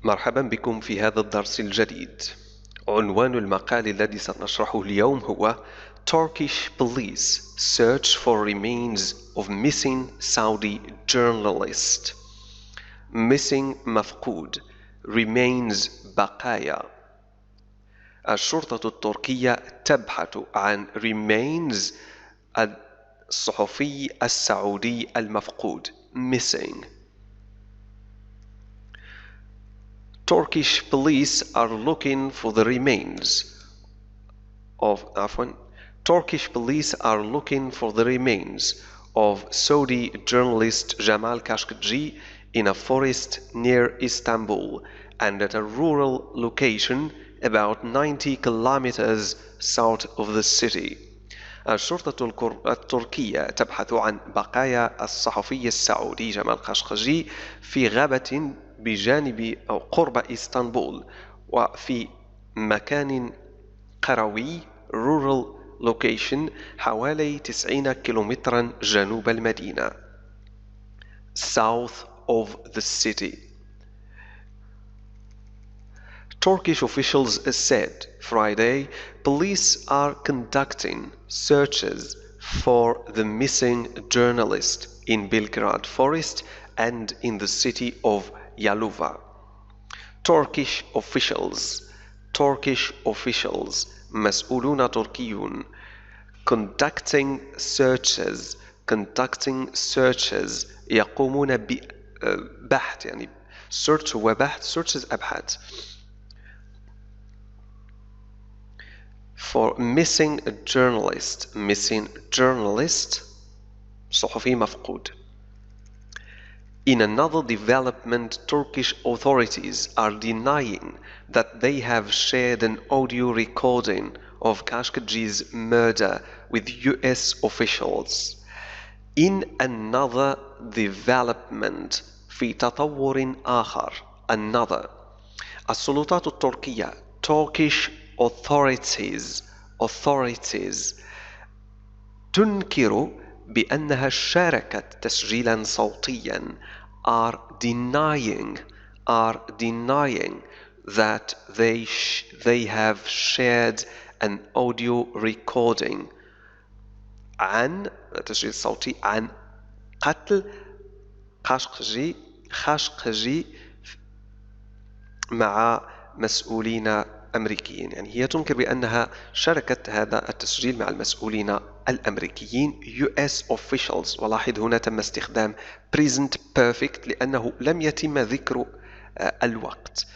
مرحبا بكم في هذا الدرس الجديد. عنوان المقال الذي سنشرحه اليوم هو Turkish police search for remains of missing Saudi journalist. Missing مفقود، remains بقايا. الشرطة التركية تبحث عن remains الصحفي السعودي المفقود missing. Turkish police are looking for the remains of Turkish police are looking for the remains of Saudi journalist Jamal Khashoggi in a forest near Istanbul and at a rural location about 90 kilometers south of the city. الشرطة التركية تبحث عن بقايا الصحفي السعودي جمال خاشقجي في غابة بجانب أو قرب إسطنبول وفي مكان قروي rural location حوالي 90 كيلومترا جنوب المدينة south of the city. Turkish officials said Friday police are conducting searches for the missing journalist in Belgrade forest and in the city of Yalova. Turkish officials مسؤولون تركيون conducting searches يقومون ببحث يعني search هو بحث searches أبحاث for missing journalist صحفي مفقود. In another development, Turkish authorities are denying that they have shared an audio recording of Khashoggi's murder with US officials. In another development, في تطور آخر another السلطات التركية Turkish authorities تنكر بأنها شاركت تسجيلا صوتيا are denying that they have shared an audio recording عن تسجيل صوتي عن قتل خاشقجي مع مسؤولين أمريكيين. يعني هي تنكر بأنها شاركت هذا التسجيل مع المسؤولين الأمريكيين US officials. ولاحظ هنا تم استخدام present perfect لأنه لم يتم ذكر الوقت.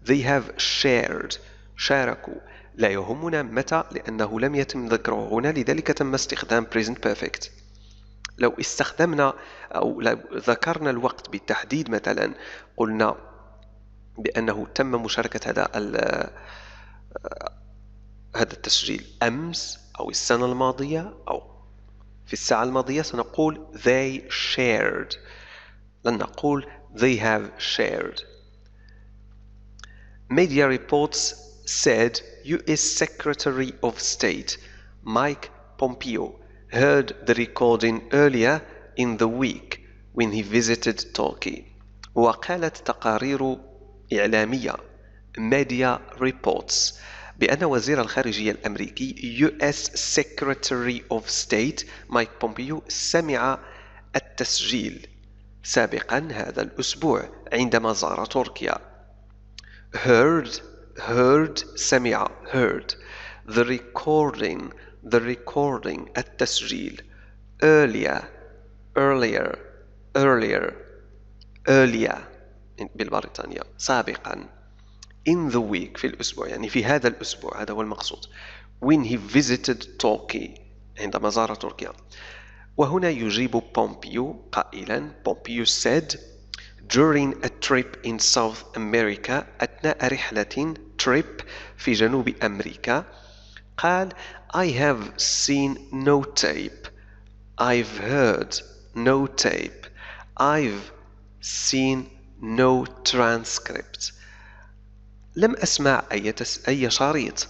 They have shared شاركوا لا يهمنا متى لأنه لم يتم ذكره هنا لذلك تم استخدام present perfect. لو استخدمنا أو لو ذكرنا الوقت بالتحديد مثلا قلنا بأنه تم مشاركة هذا التسجيل أمس أو السنة الماضية أو في الساعة الماضية سنقول they shared لن نقول they have shared. Media reports said US Secretary of State Mike Pompeo heard the recording earlier in the week when he visited Turkey. وقالت تقارير إعلامية Media reports بأن وزير الخارجية الأمريكي US Secretary of State مايك بومبيو سمع التسجيل سابقا هذا الأسبوع عندما زار تركيا. heard سمع heard the recording التسجيل earlier بالبريطانية سابقا in the week في الأسبوع يعني في هذا الأسبوع هذا هو المقصود when he visited Turkey عندما زار تركيا. وهنا يجيب بومبيو قائلا Pompeo said during a trip in South America أثناء رحلة trip في جنوب أمريكا قال I have seen no tape I've heard no tape I've seen no transcript. لم أسمع أي شريط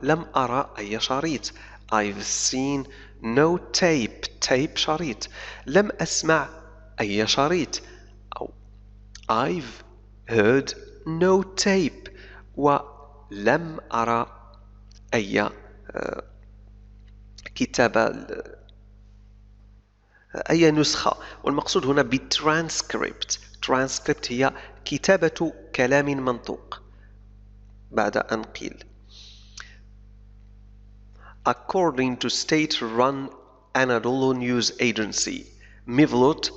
لم أرى أي شريط I've seen no tape شريط لم أسمع أي شريط أو I've heard no tape ولم أرى أي كتابة أي نسخة. والمقصود هنا بالترانسكريبت. ترانسكريبت هي كتابة كلام منطوق بعد أن قيل. According to state-run Anadolu news agency, Mevlut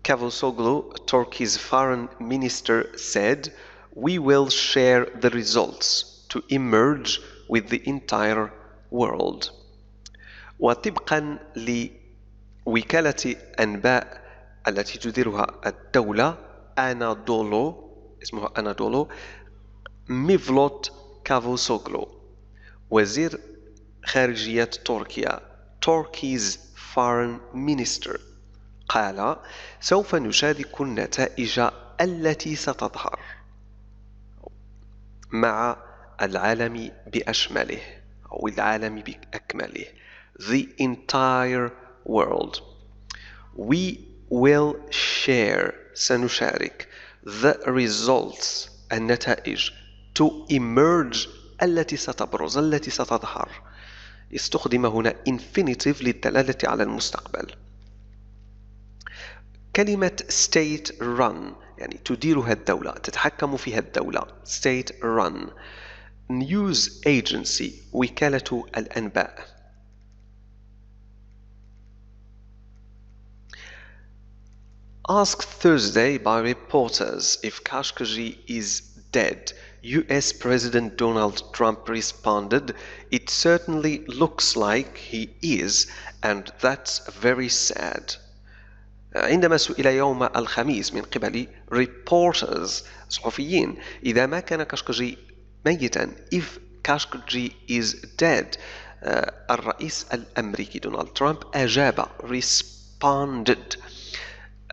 Cavusoglu, Turkey's foreign minister, said, "We will share the results to emerge with the entire world." وطبقا لوكالة أنباء التي تديرها الدولة أنادولو، اسمها أنادولو، ميفلوت كافوسوغلو وزير خارجية تركيا Turkey's foreign minister قال: سوف نشارك النتائج التي ستظهر مع العالم بأشمله أو العالم بأكمله. The entire world. We will share. سنشارك. The results. النتائج. To emerge. التي ستبرز. التي ستظهر. استخدم هنا infinitive للدلالة على المستقبل. كلمة state run يعني تديرها الدولة، تتحكم فيها الدولة. state run. news agency وكالة الأنباء. Asked Thursday by reporters if Khashoggi is dead, US President Donald Trump responded, "It certainly looks like he is, and that's very sad." عندما سئل يوم الخميس من قبل reporters صحفيين إذا ما كان كاشكوجي ميتا if Khashoggi is dead، الرئيس الأمريكي دونالد ترامب أجاب responded.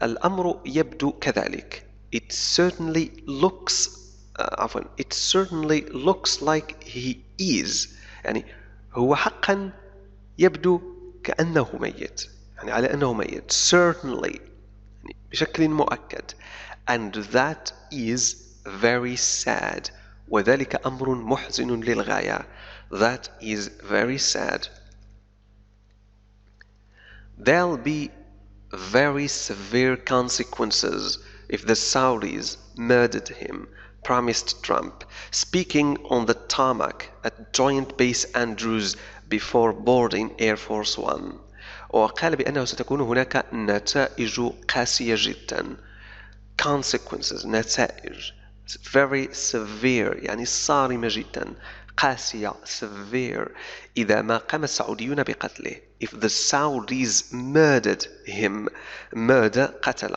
الأمر يبدو كذلك. It certainly looks like he is. يعني هو حقا يبدو كأنه ميت، يعني على أنه ميت. certainly يعني بشكل مؤكد. and that is very sad. وذلك أمر محزن للغاية. that is very sad. There'll be very severe consequences if the Saudis murdered him, promised Trump, speaking on the tarmac at Joint Base Andrews before boarding Air Force One. وقال بأنه ستكون هناك نتائج قاسية جدا. consequences نتائج. very severe يعني صارمة جدا. قاسية severe إذا ما قام السعوديون بقتله. if the Saudis murdered him. murder قتل.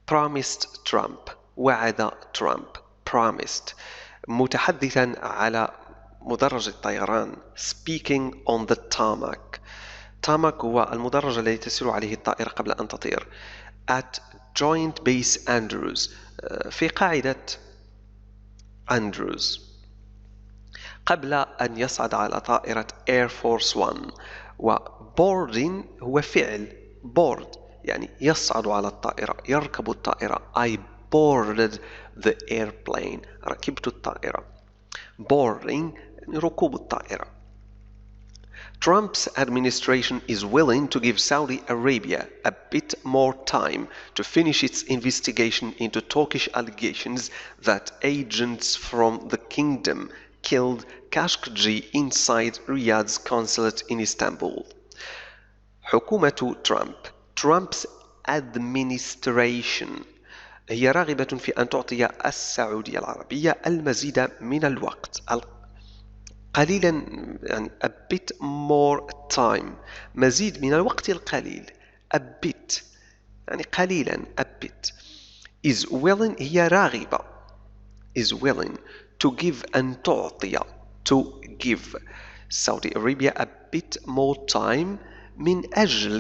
promised Trump وعد ترامب. promised متحدثا على مدرج الطيران. speaking on the tarmac. tarmac هو المدرج الذي تسير عليه الطائرة قبل أن تطير. at Joint Base Andrews في قاعدة أندروز قبل أن يصعد على طائرة Air Force One. وبوردين هو فعل board يعني يصعد على الطائرة، يركب الطائرة. I boarded the airplane. ركبت الطائرة. boarding يعني ركوب الطائرة. Trump's administration is willing to give Saudi Arabia a bit more time to finish its investigation into Turkish allegations that agents from the kingdom killed Khashoggi inside Riyadh's consulate in Istanbul. حكومة ترامب Trump's administration هي راغبة في أن تعطي السعودية العربية المزيد من الوقت، قليلا يعني a bit more time، مزيد من الوقت القليل. a bit يعني قليلا. a bit is willing هي راغبة. is willing to give أن تعطي to give Saudi Arabia a bit more time من أجل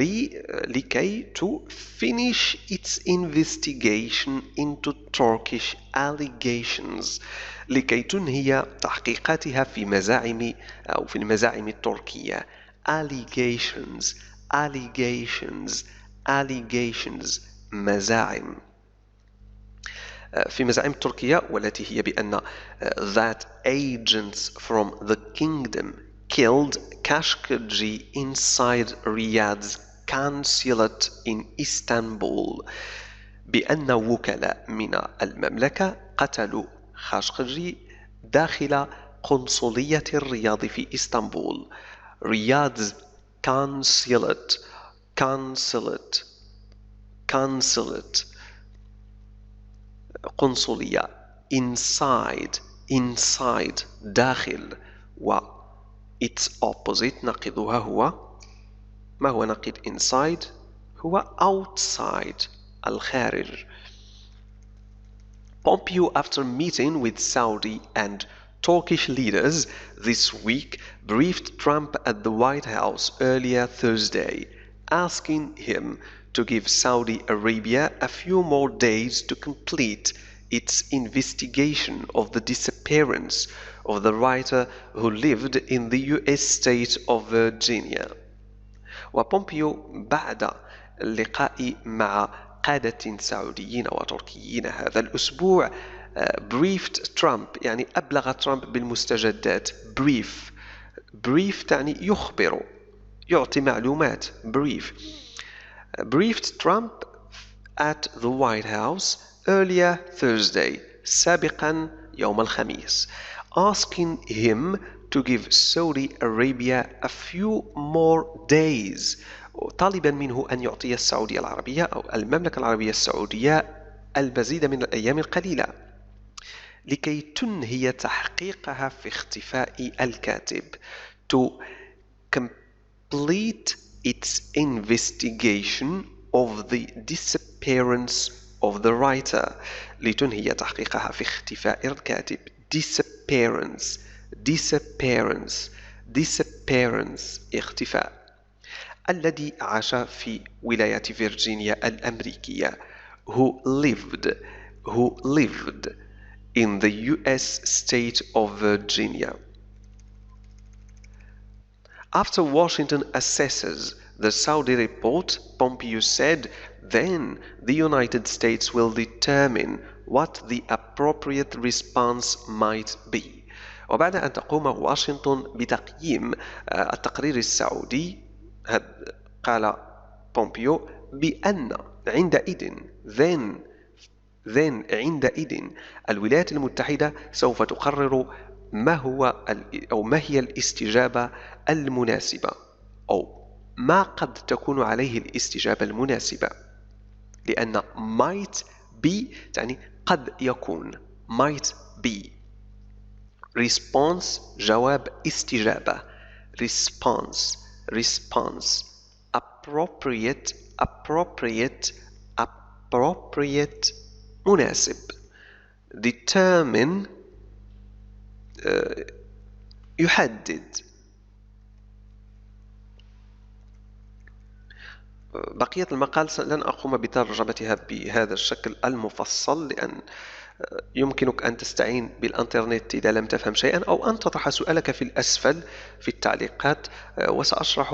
لكي to finish its investigation into Turkish allegations، لكي تنهي تحقيقاتها في مزاعم أو في المزاعم التركية. allegations allegations allegations مزاعم. في مزاعم تركيا والتي هي بأن that agents from the kingdom killed Khashoggi inside Riyadh's consulate in Istanbul، بأن وكلاء من المملكة قتلوا خاشقجي داخل قنصلية الرياض في إسطنبول. Riyadh's consulate قنصلية inside داخل، و its opposite نقيضها هو، ما هو نقيض inside؟ هو outside الخارج. Pompeo, after meeting with Saudi and Turkish leaders this week, briefed Trump at the White House earlier Thursday, asking him to give Saudi Arabia a few more days to complete its investigation of the disappearance of the writer who lived in the US state of Virginia. وبومبيو بعد اللقاء مع قادة سعوديين وتركيين هذا الأسبوع briefed ترامب، يعني أبلغ ترامب بالمستجدات. brief تعني يخبر، يعطي معلومات. briefed Trump at the White House earlier Thursday، سابقا يوم الخميس، asking him to give Saudi Arabia a few more days، طالبا منه أن يعطي السعودية العربية أو المملكة العربية السعودية المزيد من الأيام القليلة لكي تنهي تحقيقها في اختفاء الكاتب، to complete its investigation of the disappearance of the writer، لتنهي تحقيقها في اختفاء الكاتب. disappearance اختفاء، الذي عاش في ولاية فيرجينيا الأمريكية، who lived in the US state of Virginia. After Washington assesses the Saudi report, Pompeo said, then the United States will determine what the appropriate response might be. وبعد أن تقوم واشنطن بتقييم التقرير السعودي، قال بومبيو بأن عندئذ عندئذ الولايات المتحدة سوف تقرر ما هي الاستجابة المناسبة، أو ما قد تكون عليه الاستجابة المناسبة، لأن might be تعني قد يكون. might be response جواب استجابة، response appropriate مناسب. determine يحدد. بقية المقال لن أقوم بترجمتها بهذا الشكل المفصل، لأن يمكنك أن تستعين بالإنترنت إذا لم تفهم شيئا، أو أن تطرح سؤالك في الأسفل في التعليقات، وسأشرح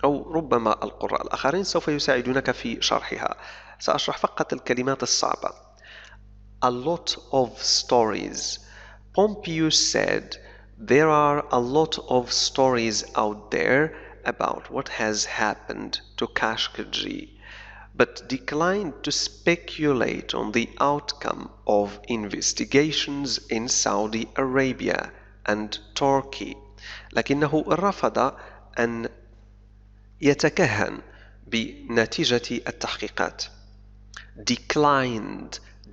أو ربما القراء الآخرين سوف يساعدونك في شرحها. سأشرح فقط الكلمات الصعبة. A lot of stories. Pompeo said there are a lot of stories out there about what has happened to Khashoggi, but declined to speculate on the outcome of investigations in Saudi Arabia and Turkey. لكنه رفض أن يتكهن بنتيجة التحقيقات.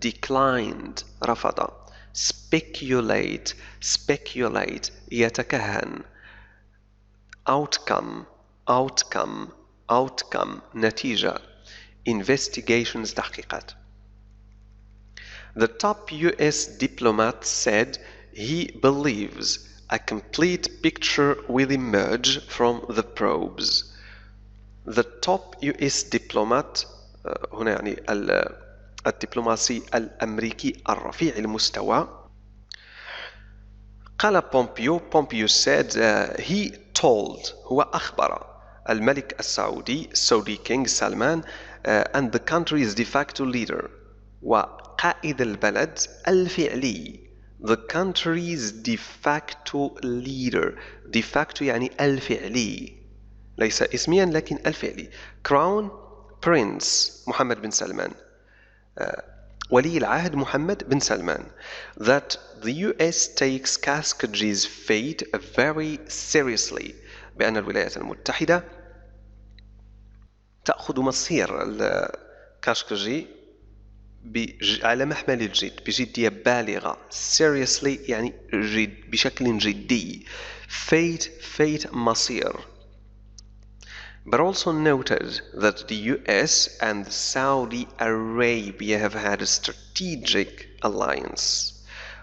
declined رفض. speculate يتكهن. outcome نتيجة. investigations تحقيقات. The top US diplomat said he believes a complete picture will emerge from the probes. The top US diplomat هنا يعني الدبلوماسي الأمريكي الرفيع المستوى. قال بومبيو said he told هو أخبر الملك السعودي Saudi King Salman and the country's de facto leader وقائد البلد الفعلي the country's de facto leader. de facto يعني الفعلي، ليس اسميا لكن الفعلي. crown prince محمد بن سلمان، ولي العهد محمد بن سلمان. that the US takes Khashoggi's fate very seriously. بأن الولايات المتحدة تأخذ مصير كاشكوجي على محمل الجد، بجدية بالغة. seriously يعني جد، بشكل جدي. fate مصير. but also noted that the US and Saudi Arabia have had a strategic alliance.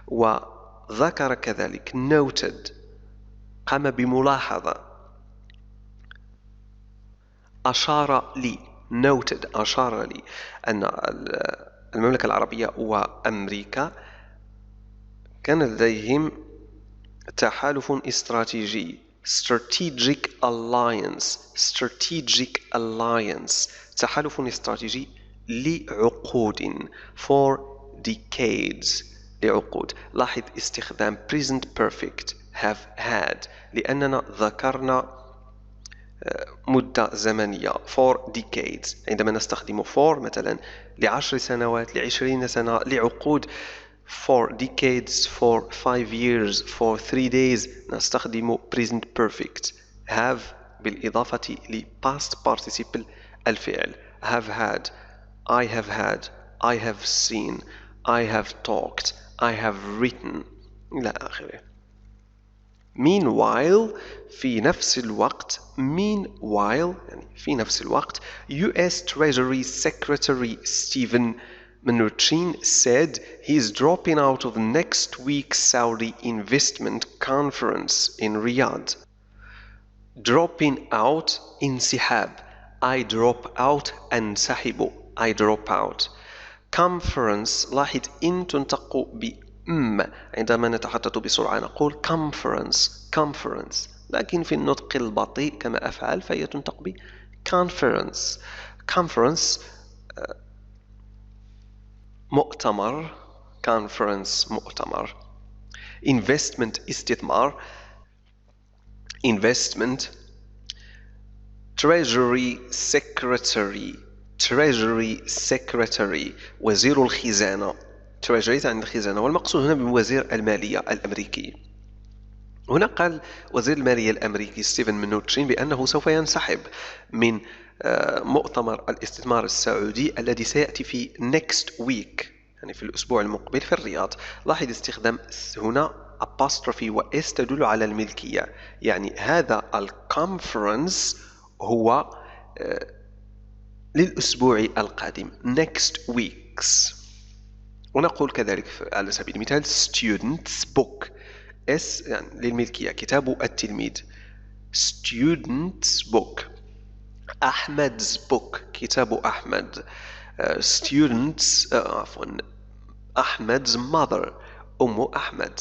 وذكر كذلك noted، قام بملاحظة، أشار لي noted أشار لي أن المملكة العربية وأمريكا كان لديهم تحالف استراتيجي strategic alliance تحالف استراتيجي لعقود for decades لعقود. لاحظ استخدام present perfect have had لأننا ذكرنا مدة زمنية for decades. عندما نستخدم for مثلا ل10 سنوات، ل20 سنة، لعقود for decades, for 5 years, for 3 days نستخدم present perfect have بالإضافة ل past participle الفعل. have had, I have seen, I have talked, I have written إلى آخره. meanwhile في نفس الوقت يعني في نفس الوقت US Treasury Secretary Stephen Mnuchin said he is dropping out of next week's Saudi investment conference in Riyadh. dropping out انسحاب. I drop out أنسحب. I drop out. conference لاحظ إن تنطق عندما نتحدث بسرعة نقول conference لكن في النطق البطيء كما أفعل فهي تنطق ب conference مؤتمر. investment استثمار. investment. treasury secretary وزير الخزانة. treasury عن الخزانة، والمقصود هنا بوزير المالية الأمريكي. هنا قال وزير المالية الأمريكي ستيفن منوتشين بأنه سوف ينسحب من مؤتمر الاستثمار السعودي الذي سيأتي في next week يعني في الأسبوع المقبل في الرياض. لاحظ استخدام هنا apostrophe و s تدل على الملكية، يعني هذا الكونفرنس هو للأسبوع القادم next weeks. ونقول كذلك على سبيل المثال students book S يعني للملكية، كتاب التلميذ students book. أحمد's book كتاب أحمد. students أحمد's mother أم أحمد.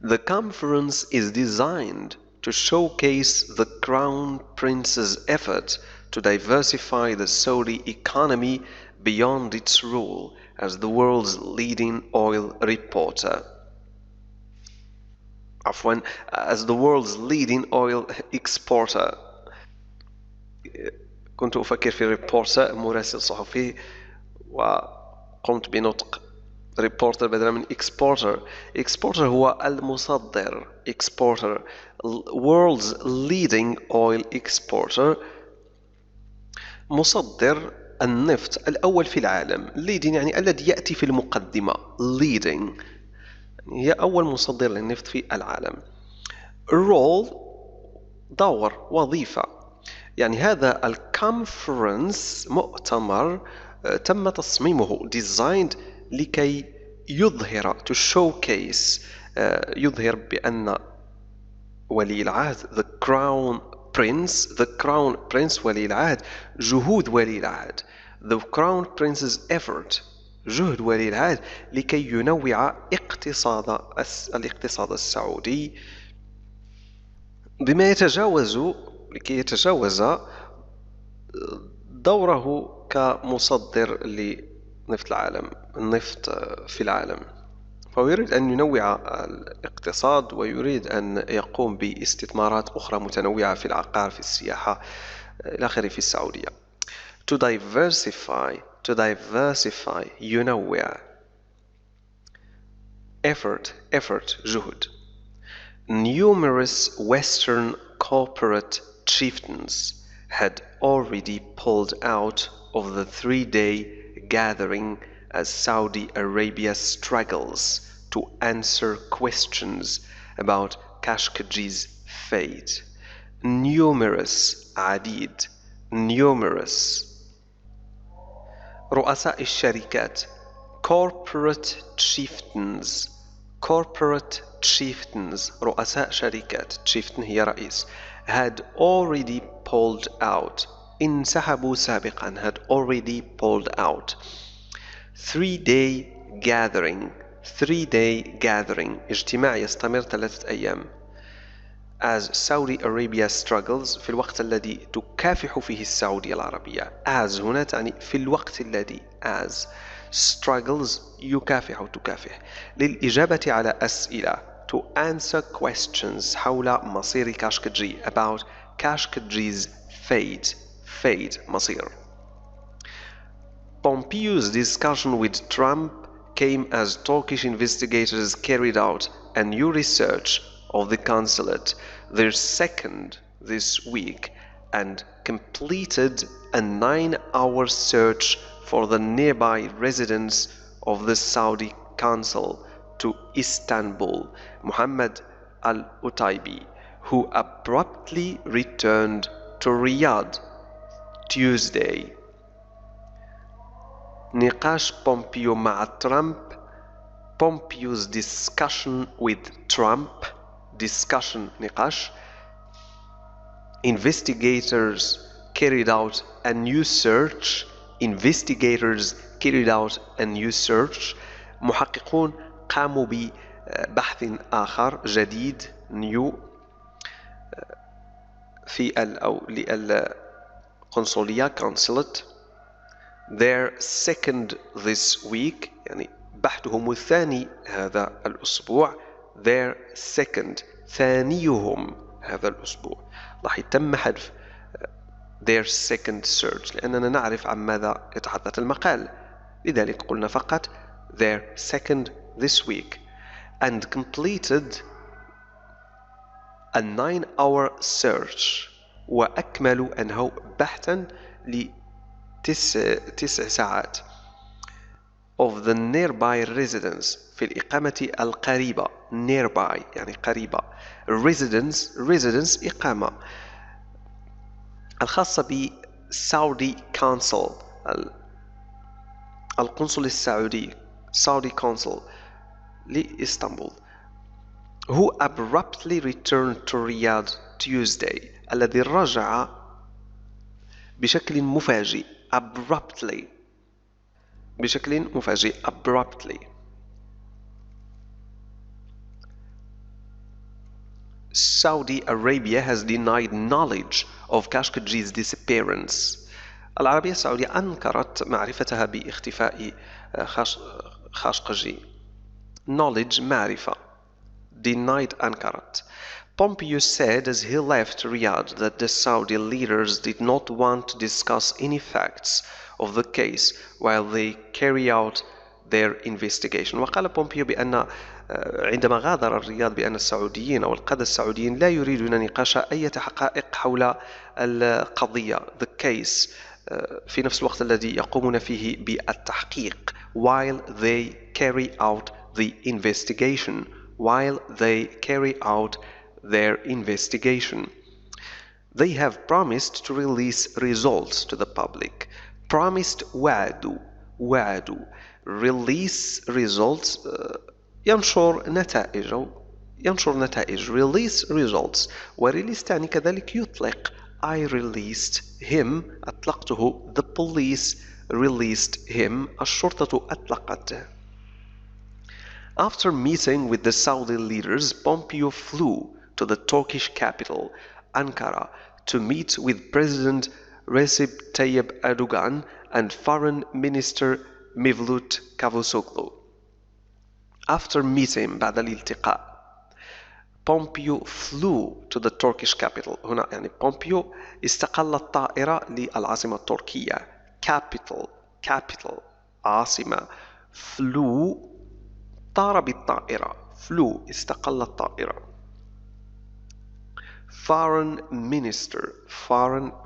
The conference is designed to showcase the Crown Prince's effort to diversify the Saudi economy beyond its role as the world's leading oil reporter. as the world's leading oil exporter. كنت أفكر في reporter مراسل صحفي وقمت بنطق reporter بدلا من exporter. exporter هو المصدر. exporter world's leading oil exporter مصدر النفط الأول في العالم. leading يعني الذي يأتي في المقدمة. leading هي أول مصدر للنفط في العالم. role دور وظيفة، يعني هذا الكونفرنس مؤتمر تم تصميمه designed لكي يظهر to showcase يظهر بأن ولي العهد the crown prince ولي العهد جهود ولي العهد the crown prince's effort جهد ولي العهد لكي ينوع الاقتصاد السعودي بما لكي يتجاوز دوره كمصدر نفط العالم، النفط في العالم. فهو يريد أن ينوع الاقتصاد ويريد أن يقوم باستثمارات أخرى متنوعة في العقار، في السياحة إلى آخره في السعودية. to diversify ينوع. effort جهد. Numerous Western corporate chieftains had already pulled out of the three-day gathering as Saudi Arabia struggles to answer questions about Khashoggi's fate. Numerous عديد. Numerous رؤساء الشركات. Corporate chieftains. رؤساء شركات. chieftain هي رئيس. had already pulled out. انسحبوا سابقا. had already pulled out. 3-day gathering. اجتماع يستمر 3 أيام. as Saudi Arabia struggles في الوقت الذي تكافح فيه السعودية العربية. as هنا تعني في الوقت الذي. as struggles تكافح للإجابة على أسئلة. to answer questions حول مصير كاشكجي. about Khashoggi's fate مصير. Pompeo's discussion with Trump came as Turkish investigators carried out a new research of the consulate, their second this week, and completed a 9-hour search for the nearby residence of the Saudi consul to Istanbul, Muhammad al-Utaibi, who abruptly returned to Riyadh Tuesday. نقاش بومبيو مع ترامب. Pompeo's discussion with Trump. نقاش. Investigators carried out a new search. محققون قاموا ببحث آخر جديد. new في أو للقنصلية consulate. their second this week يعني بحثهم الثاني هذا الأسبوع. their second ثانيهم هذا الأسبوع. راح يتم حذف their second search لأننا نعرف عن ماذا يتحدث المقال، لذلك قلنا فقط their second this week and completed a 9-hour search وأكملوا أنهوا بحثا ل9 ساعات of the nearby residence في الإقامة القريبة. nearby يعني قريبة. residence إقامة الخاصة ب Saudi consul القنصل السعودي Saudi consul لإسطنبول who abruptly returned to Riyadh Tuesday الذي رجع بشكل مفاجئ abruptly Saudi Arabia has denied knowledge of Khashoggi's disappearance. العربية السعودية أنكرت معرفتها باختفاء خاشقجي. knowledge معرفة. denied أنكرت. Pompeo said as he left Riyadh that the Saudi leaders did not want to discuss any facts of the case while they carry out their investigation. وقال بومبيو بأن عندما غادر الرياض بأن السعوديين أو القادة السعوديين لا يريدون نقاش أي حقائق حول القضية the case في نفس الوقت الذي يقومون فيه بالتحقيق while they carry out the investigation their investigation. They have promised to release results to the public. Promised وعدوا release results ينشر نتائج release results وريليس تعني كذلك يطلق. I released him أطلقته. The police released him الشرطة أطلقته. After meeting with the Saudi leaders, Pompeo flew to the Turkish capital, Ankara, to meet with President Recep Tayyip Erdogan and Foreign Minister ميفلوت كافوسوغلو. After meeting بعد الالتقاء بومبيو flew to the Turkish capital. هنا يعني بومبيو استقل الطائرة للعاصمة التركية. capital عاصمة. flew طار بالطائرة. flew استقل الطائرة. foreign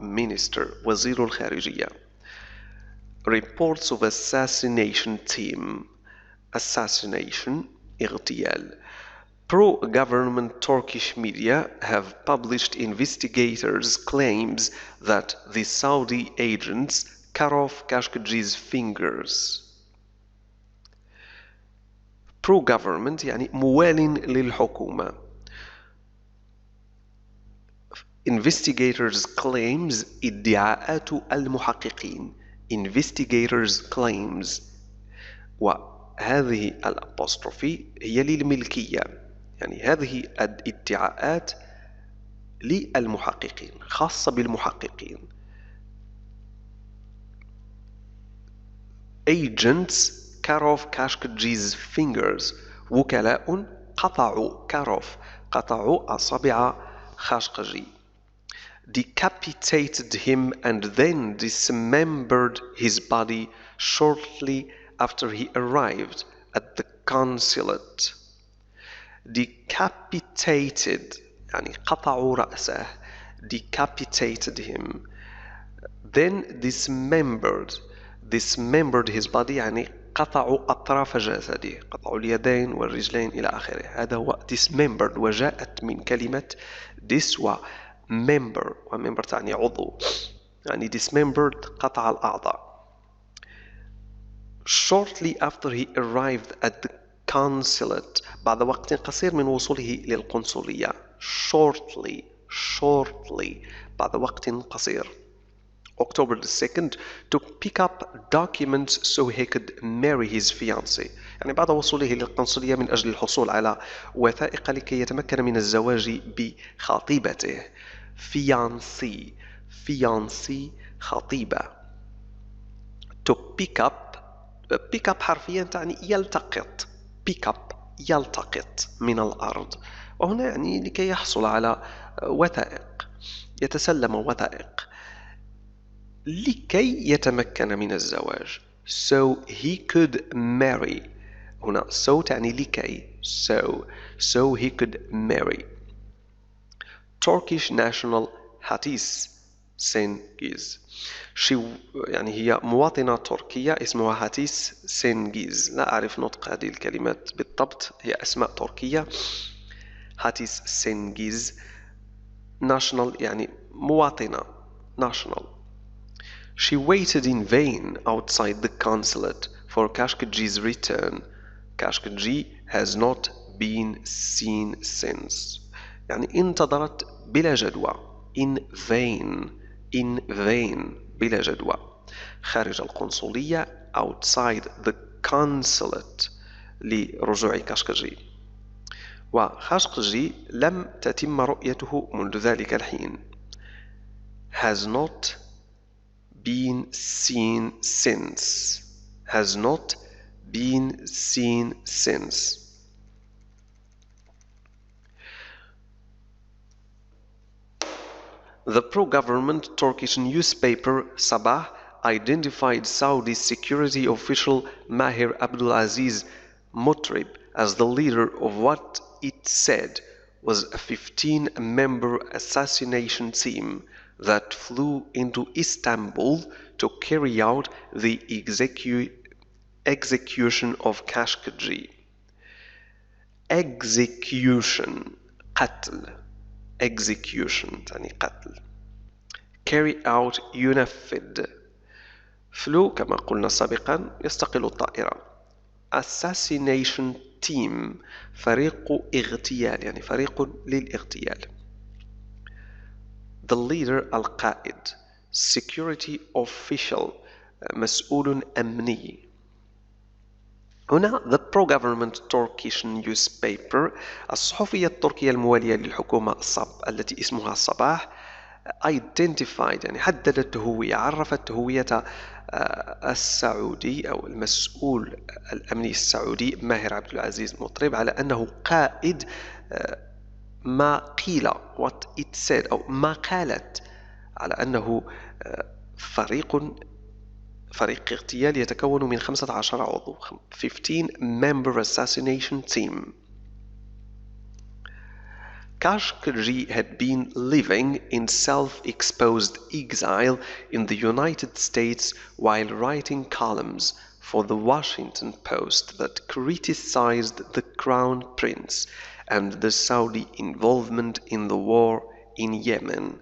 minister وزير الخارجية. reports of assassination team. assassination اغتيال. Pro-government Turkish media have published investigators' claims that the Saudi agents cut off Khashoggi's fingers. Pro-government يعني موال للحكومة. Investigators' claims ادعاءات المحققين. Investigators' claims. وهذه الأبوستروفي هي للملكية، يعني هذه الادعاءات للمحققين، خاصة بالمحققين. Agents cut off Khashoggi's fingers. وكلاء قطعوا أصابع خاشقجي. Decapitated him and then dismembered his body shortly after he arrived at the consulate. Decapitated يعني قطعوا رأسه. Decapitated him. Then dismembered his body يعني قطعوا أطراف جسده، قطعوا اليدين والرجلين إلى آخره. هذا هو dismembered، وجاءت من كلمة dis member، ومember تعني عضو، يعني dismembered قطع الأعضاء. Shortly after he arrived at the consulate، بعد وقت قصير من وصوله للقنصلية. shortly بعد وقت قصير. October the 2nd to pick up documents so he could marry his fiancée، يعني بعد وصوله للقنصلية من أجل الحصول على وثائق لكي يتمكن من الزواج بخطيبته. fiancée خطيبة. to pick up حرفيا تعني يلتقط. pick up يلتقط من الأرض، وهنا يعني لكي يحصل على وثائق، يتسلم وثائق لكي يتمكن من الزواج. so he could marry. هنا so تعني لكي. so he could marry. Turkish national هاتيس سينجيز. يعني هي مواطنة تركية اسمها هاتيس سينجيز. لا أعرف نطق هذه الكلمات بالضبط، هي أسماء تركية. هاتيس سينجيز. national يعني مواطنة. national. She waited in vain outside the consulate for Khashoggi's return. Khashoggi has not been seen since. يعني انتظرت بلا جدوى. in vain بلا جدوى. خارج القنصلية outside the consulate لرجوع خاشقجي. وخاشقجي لم تتم رؤيته منذ ذلك الحين. has not been seen since. The pro-government Turkish newspaper Sabah identified Saudi security official Mahir Abdulaziz Mutrib as the leader of what it said was a 15-member assassination team that flew into Istanbul to carry out the execution of Khashoggi. Execution تعني قتل. carry out ينفذ. flew كما قلنا سابقا يستقل الطائرة. assassination team فريق اغتيال، يعني فريق للاغتيال. the leader القائد. security official مسؤول أمني. هنا the pro-government Turkish newspaper الصحفية التركية الموالية للحكومة التي اسمها الصباح identified يعني حددت هوية، عرفت هوية السعودي أو المسؤول الأمني السعودي ماهر عبد العزيز مطرب على أنه قائد ما قيل what it said أو ما قالت على أنه فريق اغتيال يتكون من 15 عضو 15 member assassination team. Khashoggi had been living in self-exposed exile in the United States while writing columns for the Washington Post that criticized the Crown Prince and the Saudi involvement in the war in Yemen.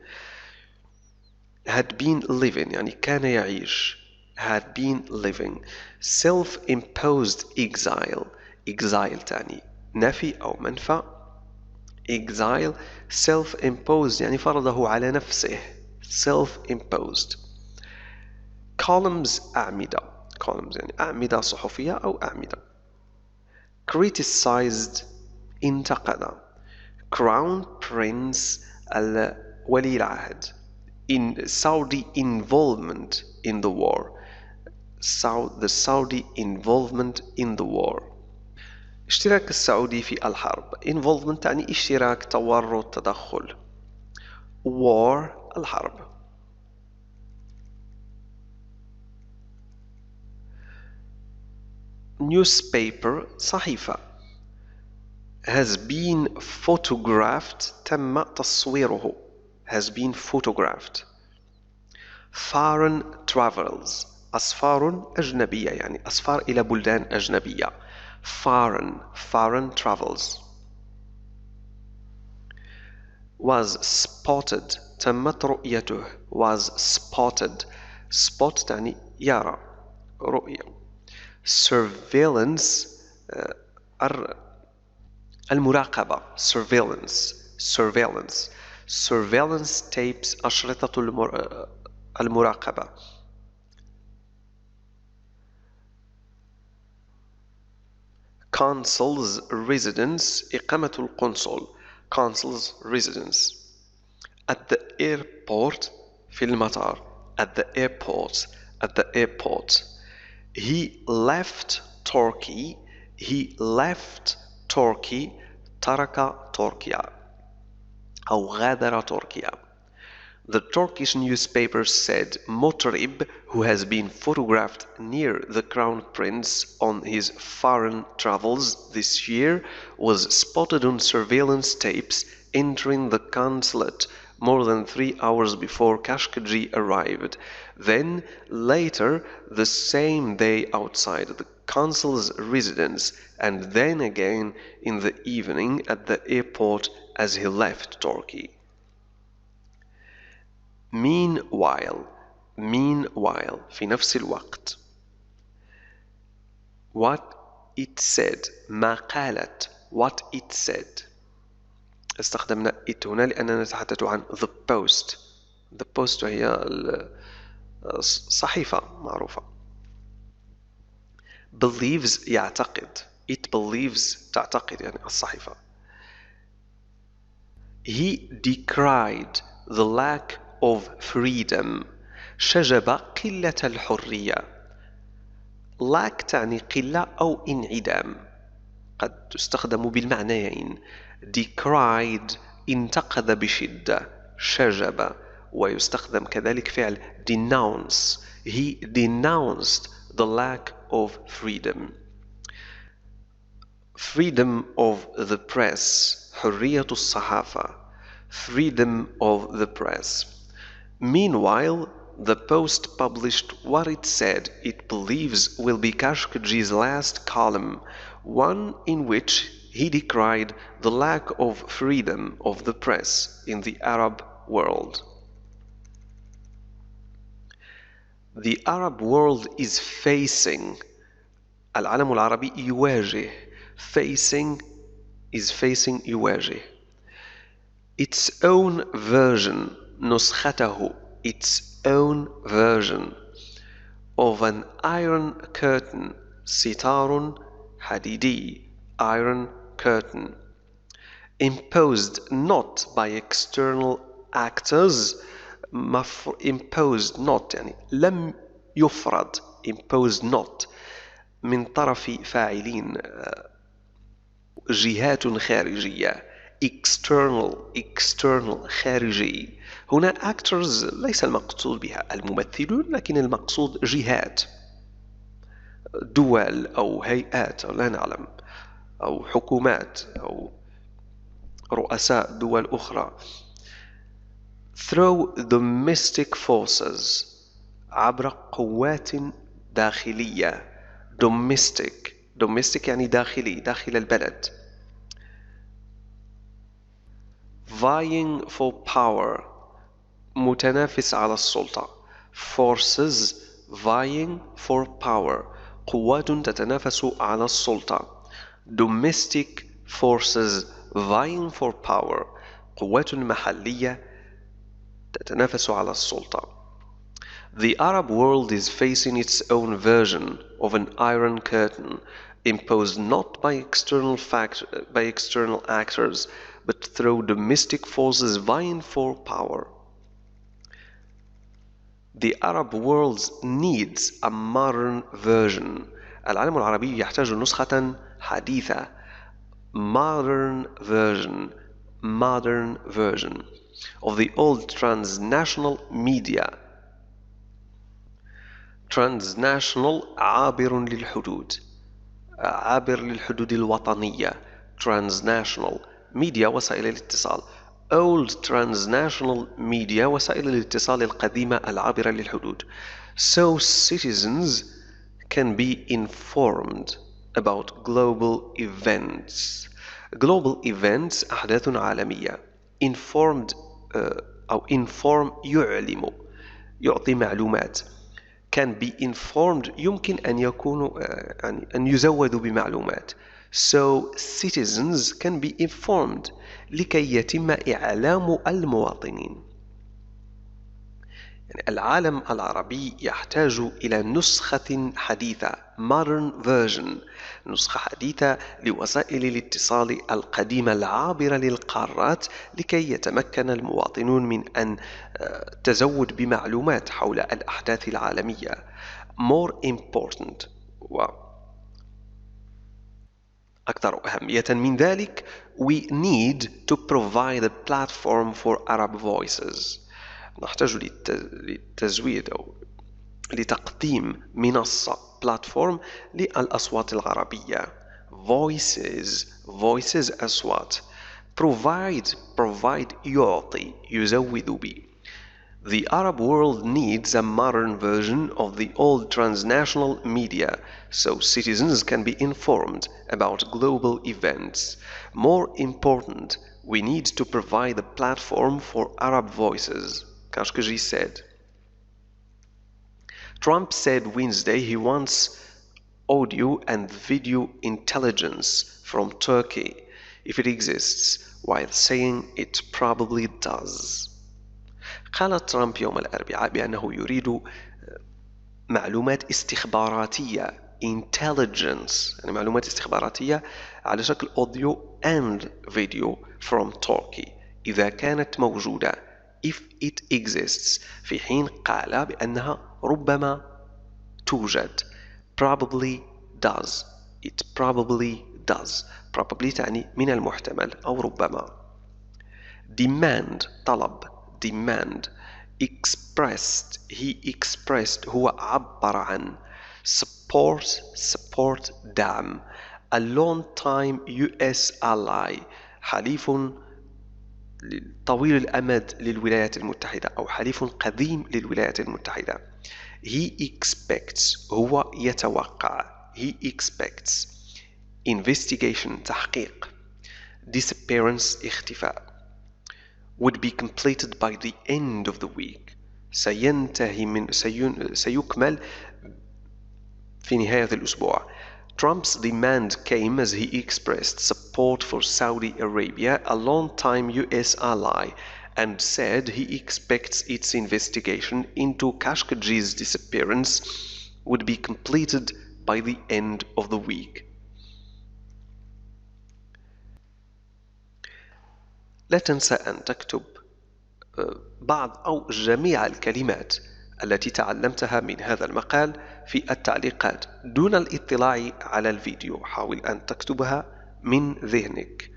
Had been living يعني كان يعيش had been living self-imposed exile تعني نفي أو منفى exile self-imposed يعني فرضه على نفسه self-imposed columns يعني أعمدة صحفية أو أعمدة criticized انتقد Crown Prince ولي العهد in Saudi involvement in the war the Saudi involvement in the war اشتراك السعودي في الحرب involvement تعني اشتراك تورط تدخل war الحرب newspaper صحيفة has been photographed تم تصويره has been photographed foreign travels أسفار أجنبية يعني أسفار إلى بلدان أجنبية foreign travels was spotted تمت رؤيته was spot تعني يرى رؤية surveillance المراقبة surveillance tapes أشرطة المراقبة consul's residence إقامة القنصل consul's residence at the airport في المطار at the airport he left Turkey ترك تركيا أو غادر تركيا. The Turkish newspaper said Motrib, who has been photographed near the Crown Prince on his foreign travels this year, was spotted on surveillance tapes entering the consulate more than 3 hours before Khashoggi arrived. Then, later, the same day outside the consul's residence, and then again in the evening at the airport as he left Turkey. Meanwhile في نفس الوقت what it said ما قالت what it said استخدمنا it هنا لأننا نتحدث عن the post هي الصحيفة معروفة believes يعتقد it believes تعتقد يعني الصحيفة he decried the lack of freedom شجب قلة الحرية lack تعني قلة أو انعدام قد تستخدم بالمعنيين decried انتقد بشدة شجب ويستخدم كذلك فعل denounce he denounced the lack of freedom of the press حرية الصحافة freedom of the press. Meanwhile, the Post published what it said it believes will be Khashoggi's last column, one in which he decried the lack of freedom of the press in the Arab world. The Arab world is facing العالم العربي يواجه facing يواجه its own version نسخته its own version of an iron curtain ستار حديدي iron curtain imposed not by external actors imposed not يعني لم يفرض impose not من طرف فاعلين جهات خارجية external خارجي. هنا actors ليس المقصود بها الممثلون لكن المقصود جهات دول أو هيئات أو لا نعلم أو حكومات أو رؤساء دول أخرى. through domestic forces عبر قوات داخلية. domestic يعني داخلي داخل البلد. vying for power متنافس على السلطة. forces vying for power قوات تتنافس على السلطة. domestic forces vying for power قوات محلية تتنافس على السلطة. The Arab world is facing its own version of an iron curtain imposed not by external actors but through domestic forces vying for power. The Arab world needs a modern version. العالم العربي يحتاج نسخة حديثة. modern version of the old transnational media. transnational عابر للحدود الوطنية. transnational media وسائل الاتصال. old transnational media وسائل الاتصال القديمة العابرة للحدود. so citizens can be informed about global events. global events أحداث عالمية. informed أو inform يعلم يعطي معلومات. can be informed يمكن أن يكونوا يعني أن يزودوا بمعلومات. so citizens can be informed لكي يتم إعلام المواطنين. يعني العالم العربي يحتاج إلى نسخة حديثة modern version نسخة حديثة لوسائل الاتصال القديمة العابرة للقارات لكي يتمكن المواطنون من أن تزود بمعلومات حول الأحداث العالمية. more important أكثر أهمية من ذلك we need to provide a platform for Arab voices. نحتاج للتزويد أو لتقديم منصة platform للأصوات العربية. voices أصوات. provide يعطي يزود ب. The Arab world needs a modern version of the old transnational media so citizens can be informed about global events. More important, we need to provide a platform for Arab voices. Kashkaji said. Trump said Wednesday he wants audio and video intelligence from Turkey if it exists, while saying it probably does. قال ترامب يوم الأربعاء بأنه يريد معلومات استخباراتية intelligence يعني معلومات استخباراتية على شكل audio and video from Turkey إذا كانت موجودة if it exists في حين قال بأنها ربما توجد probably does it probably does probably تعني من المحتمل أو ربما. demand طلب demand expressed he expressed هو عبر عن support دعم a long time US ally حليف طويل الأمد للولايات المتحدة أو حليف قديم للولايات المتحدة. he expects هو يتوقع he expects investigation تحقيق disappearance اختفاء would be completed by the end of the week سيكمل في نهاية الأسبوع. Trump's demand came as he expressed support for Saudi Arabia, a long-time US ally, and said he expects its investigation into Khashoggi's disappearance would be completed by the end of the week. لا تنسى أن تكتب بعض أو جميع الكلمات التي تعلمتها من هذا المقال في التعليقات دون الاطلاع على الفيديو. حاول أن تكتبها من ذهنك.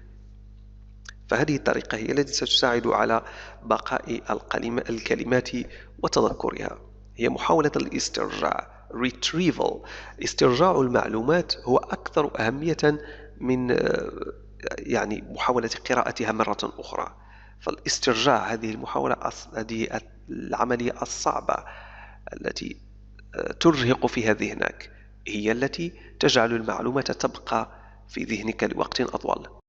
فهذه الطريقة هي التي ستساعد على بقاء الكلمات وتذكرها. هي محاولة الاسترجاع retrieval. استرجاع المعلومات هو أكثر أهمية من محاولة قراءتها مرة أخرى. فالاسترجاع هذه العملية الصعبة التي ترهق فيها ذهنك هي التي تجعل المعلومة تبقى في ذهنك لوقت أطول.